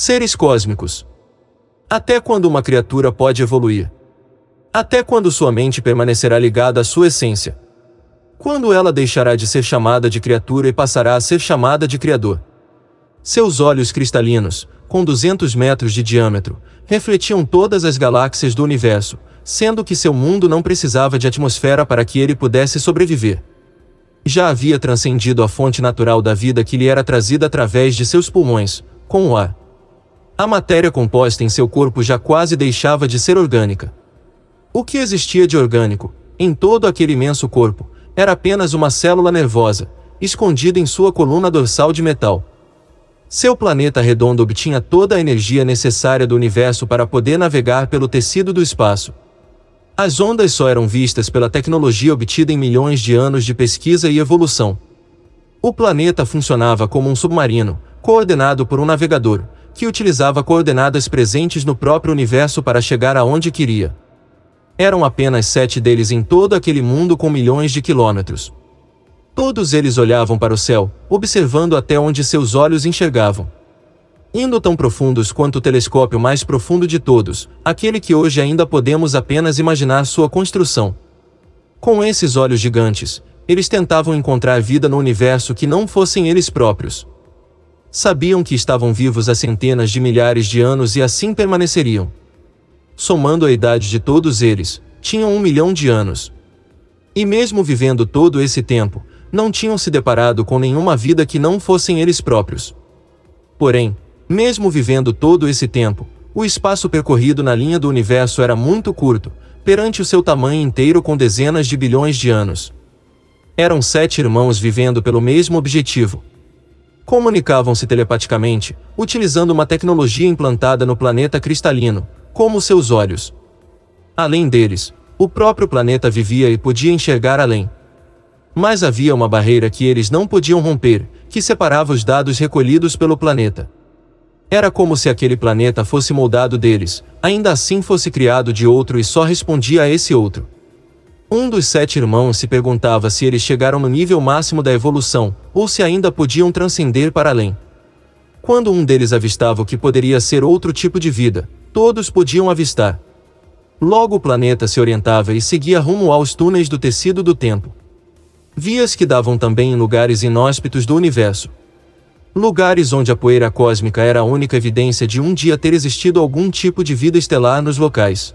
Seres cósmicos. Até quando uma criatura pode evoluir? Até quando sua mente permanecerá ligada à sua essência? Quando ela deixará de ser chamada de criatura e passará a ser chamada de Criador? Seus olhos cristalinos, com 200 metros de diâmetro, refletiam todas as galáxias do universo, sendo que seu mundo não precisava de atmosfera para que ele pudesse sobreviver. Já havia transcendido a fonte natural da vida que lhe era trazida através de seus pulmões, com o ar. A matéria composta em seu corpo já quase deixava de ser orgânica. O que existia de orgânico, em todo aquele imenso corpo, era apenas uma célula nervosa, escondida em sua coluna dorsal de metal. Seu planeta redondo obtinha toda a energia necessária do universo para poder navegar pelo tecido do espaço. As ondas só eram vistas pela tecnologia obtida em milhões de anos de pesquisa e evolução. O planeta funcionava como um submarino, coordenado por um navegador, que utilizava coordenadas presentes no próprio universo para chegar aonde queria. Eram apenas 7 deles em todo aquele mundo com milhões de quilômetros. Todos eles olhavam para o céu, observando até onde seus olhos enxergavam. Indo tão profundos quanto o telescópio mais profundo de todos, aquele que hoje ainda podemos apenas imaginar sua construção. Com esses olhos gigantes, eles tentavam encontrar vida no universo que não fossem eles próprios. Sabiam que estavam vivos há centenas de milhares de anos e assim permaneceriam. Somando a idade de todos eles, tinham 1 milhão de anos. E mesmo vivendo todo esse tempo, não tinham se deparado com nenhuma vida que não fossem eles próprios. Porém, mesmo vivendo todo esse tempo, o espaço percorrido na linha do universo era muito curto, perante o seu tamanho inteiro com dezenas de bilhões de anos. Eram 7 irmãos vivendo pelo mesmo objetivo. Comunicavam-se telepaticamente, utilizando uma tecnologia implantada no planeta cristalino, como seus olhos. Além deles, o próprio planeta vivia e podia enxergar além. Mas havia uma barreira que eles não podiam romper, que separava os dados recolhidos pelo planeta. Era como se aquele planeta fosse moldado deles, ainda assim fosse criado de outro e só respondia a esse outro. Um dos 7 irmãos se perguntava se eles chegaram no nível máximo da evolução, ou se ainda podiam transcender para além. Quando um deles avistava o que poderia ser outro tipo de vida, todos podiam avistar. Logo o planeta se orientava e seguia rumo aos túneis do tecido do tempo. Vias que davam também em lugares inóspitos do universo. Lugares onde a poeira cósmica era a única evidência de um dia ter existido algum tipo de vida estelar nos locais.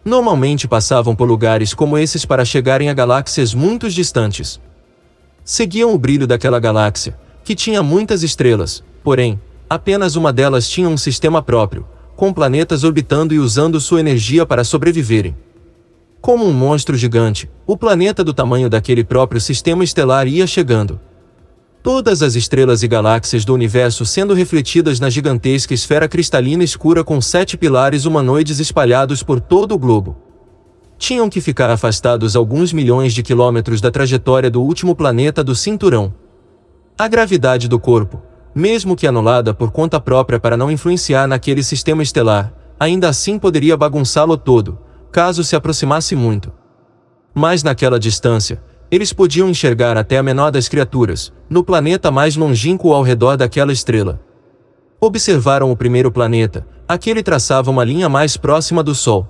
Normalmente passavam por lugares como esses para chegarem a galáxias muito distantes. Seguiam o brilho daquela galáxia, que tinha muitas estrelas, porém, apenas uma delas tinha um sistema próprio, com planetas orbitando e usando sua energia para sobreviverem. Como um monstro gigante, o planeta do tamanho daquele próprio sistema estelar ia chegando. Todas as estrelas e galáxias do universo sendo refletidas na gigantesca esfera cristalina escura com 7 pilares humanoides espalhados por todo o globo. Tinham que ficar afastados alguns milhões de quilômetros da trajetória do último planeta do cinturão. A gravidade do corpo, mesmo que anulada por conta própria para não influenciar naquele sistema estelar, ainda assim poderia bagunçá-lo todo, caso se aproximasse muito. Mas naquela distância, eles podiam enxergar até a menor das criaturas, no planeta mais longínquo ao redor daquela estrela. Observaram o primeiro planeta, aquele traçava uma linha mais próxima do Sol.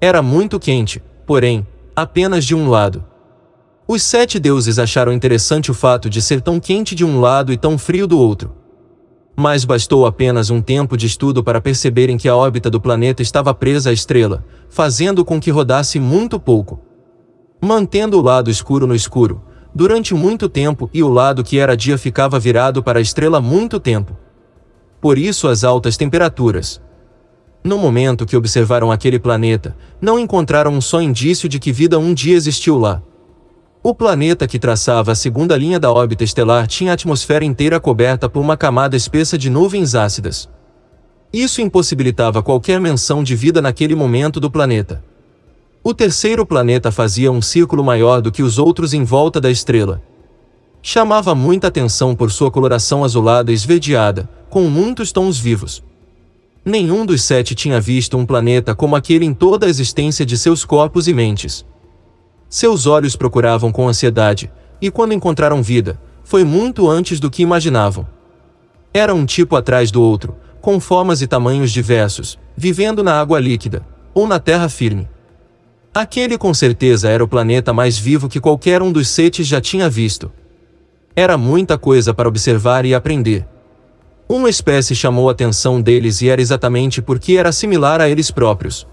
Era muito quente, porém, apenas de um lado. Os 7 deuses acharam interessante o fato de ser tão quente de um lado e tão frio do outro. Mas bastou apenas um tempo de estudo para perceberem que a órbita do planeta estava presa à estrela, fazendo com que rodasse muito pouco. Mantendo o lado escuro no escuro, durante muito tempo e o lado que era dia ficava virado para a estrela muito tempo. Por isso as altas temperaturas. No momento que observaram aquele planeta, não encontraram um só indício de que vida um dia existiu lá. O planeta que traçava a segunda linha da órbita estelar tinha a atmosfera inteira coberta por uma camada espessa de nuvens ácidas. Isso impossibilitava qualquer menção de vida naquele momento do planeta. O terceiro planeta fazia um círculo maior do que os outros em volta da estrela. Chamava muita atenção por sua coloração azulada e esverdeada, com muitos tons vivos. Nenhum dos 7 tinha visto um planeta como aquele em toda a existência de seus corpos e mentes. Seus olhos procuravam com ansiedade, e quando encontraram vida, foi muito antes do que imaginavam. Era um tipo atrás do outro, com formas e tamanhos diversos, vivendo na água líquida, ou na terra firme. Aquele com certeza era o planeta mais vivo que qualquer um dos setes já tinha visto. Era muita coisa para observar e aprender. Uma espécie chamou a atenção deles e era exatamente porque era similar a eles próprios.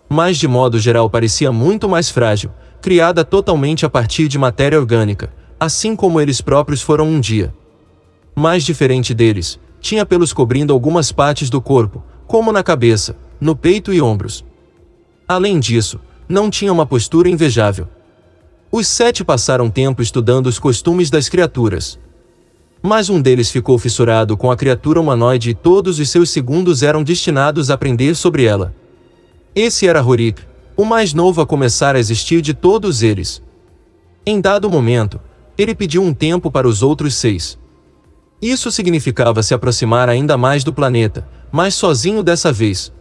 Mas de modo geral parecia muito mais frágil, criada totalmente a partir de matéria orgânica, assim como eles próprios foram um dia. Mais diferente deles, tinha pelos cobrindo algumas partes do corpo, como na cabeça, no peito e ombros. Além disso, não tinha uma postura invejável. Os 7 passaram tempo estudando os costumes das criaturas. Mas um deles ficou fissurado com a criatura humanoide e todos os seus segundos eram destinados a aprender sobre ela. Esse era Rurik, o mais novo a começar a existir de todos eles. Em dado momento, ele pediu um tempo para os outros 6. Isso significava se aproximar ainda mais do planeta, mas sozinho dessa vez.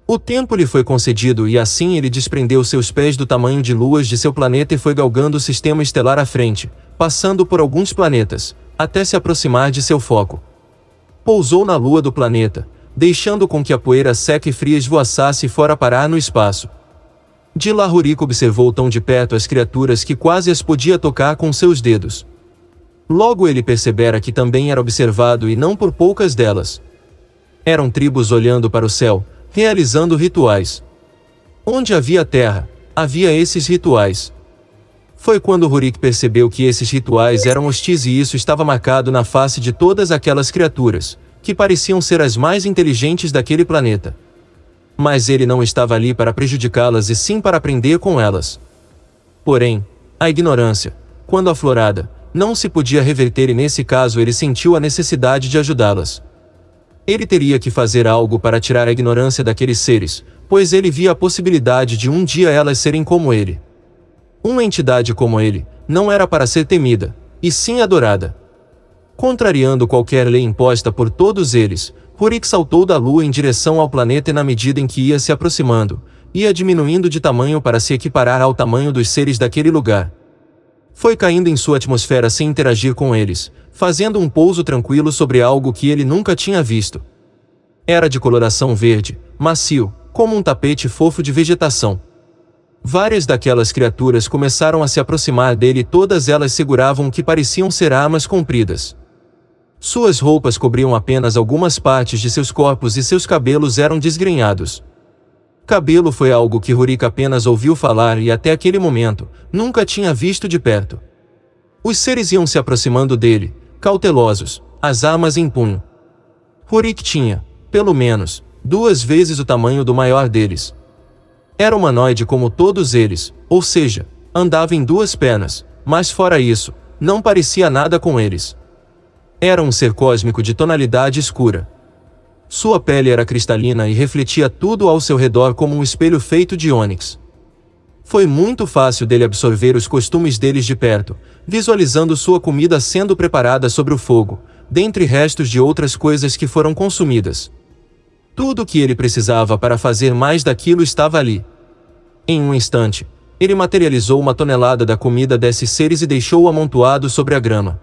O tempo lhe foi concedido e assim ele desprendeu seus pés do tamanho de luas de seu planeta e foi galgando o sistema estelar à frente, passando por alguns planetas, até se aproximar de seu foco. Pousou na lua do planeta, deixando com que a poeira seca e fria esvoaçasse fora parar no espaço. De lá Rurik observou tão de perto as criaturas que quase as podia tocar com seus dedos. Logo ele percebera que também era observado e não por poucas delas. Eram tribos olhando para o céu, realizando rituais. Onde havia terra, havia esses rituais. Foi quando Rurik percebeu que esses rituais eram hostis e isso estava marcado na face de todas aquelas criaturas, que pareciam ser as mais inteligentes daquele planeta. Mas ele não estava ali para prejudicá-las e sim para aprender com elas. Porém, a ignorância, quando aflorada, não se podia reverter e nesse caso ele sentiu a necessidade de ajudá-las. Ele teria que fazer algo para tirar a ignorância daqueles seres, pois ele via a possibilidade de um dia elas serem como ele. Uma entidade como ele, não era para ser temida, e sim adorada. Contrariando qualquer lei imposta por todos eles, Rurik saltou da lua em direção ao planeta e na medida em que ia se aproximando, ia diminuindo de tamanho para se equiparar ao tamanho dos seres daquele lugar. Foi caindo em sua atmosfera sem interagir com eles, fazendo um pouso tranquilo sobre algo que ele nunca tinha visto. Era de coloração verde, macio, como um tapete fofo de vegetação. Várias daquelas criaturas começaram a se aproximar dele e todas elas seguravam o que pareciam ser armas compridas. Suas roupas cobriam apenas algumas partes de seus corpos e seus cabelos eram desgrenhados. Cabelo foi algo que Rurik apenas ouviu falar e até aquele momento, nunca tinha visto de perto. Os seres iam se aproximando dele, cautelosos, as armas em punho. Rurik tinha, pelo menos, 2 vezes o tamanho do maior deles. Era humanoide como todos eles, ou seja, andava em 2 pernas, mas fora isso, não parecia nada com eles. Era um ser cósmico de tonalidade escura. Sua pele era cristalina e refletia tudo ao seu redor como um espelho feito de ônix. Foi muito fácil dele absorver os costumes deles de perto, visualizando sua comida sendo preparada sobre o fogo, dentre restos de outras coisas que foram consumidas. Tudo o que ele precisava para fazer mais daquilo estava ali. Em um instante, ele materializou 1 tonelada da comida desses seres e deixou-o amontoado sobre a grama.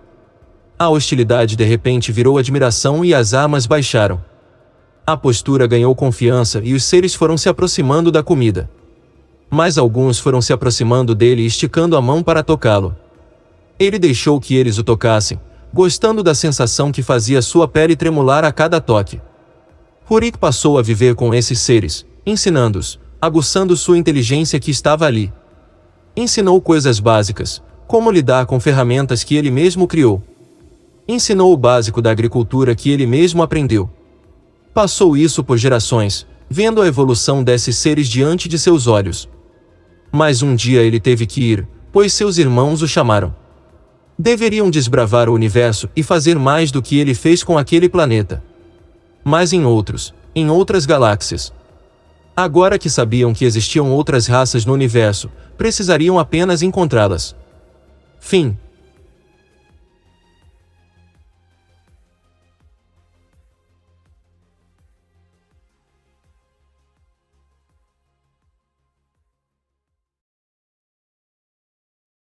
A hostilidade de repente virou admiração e as armas baixaram. A postura ganhou confiança e os seres foram se aproximando da comida. Mas alguns foram se aproximando dele e esticando a mão para tocá-lo. Ele deixou que eles o tocassem, gostando da sensação que fazia sua pele tremular a cada toque. Rurik passou a viver com esses seres, ensinando-os, aguçando sua inteligência que estava ali. Ensinou coisas básicas, como lidar com ferramentas que ele mesmo criou. Ensinou o básico da agricultura que ele mesmo aprendeu. Passou isso por gerações, vendo a evolução desses seres diante de seus olhos. Mas um dia ele teve que ir, pois seus irmãos o chamaram. Deveriam desbravar o universo e fazer mais do que ele fez com aquele planeta. Mas em outras galáxias. Agora que sabiam que existiam outras raças no universo, precisariam apenas encontrá-las. Fim.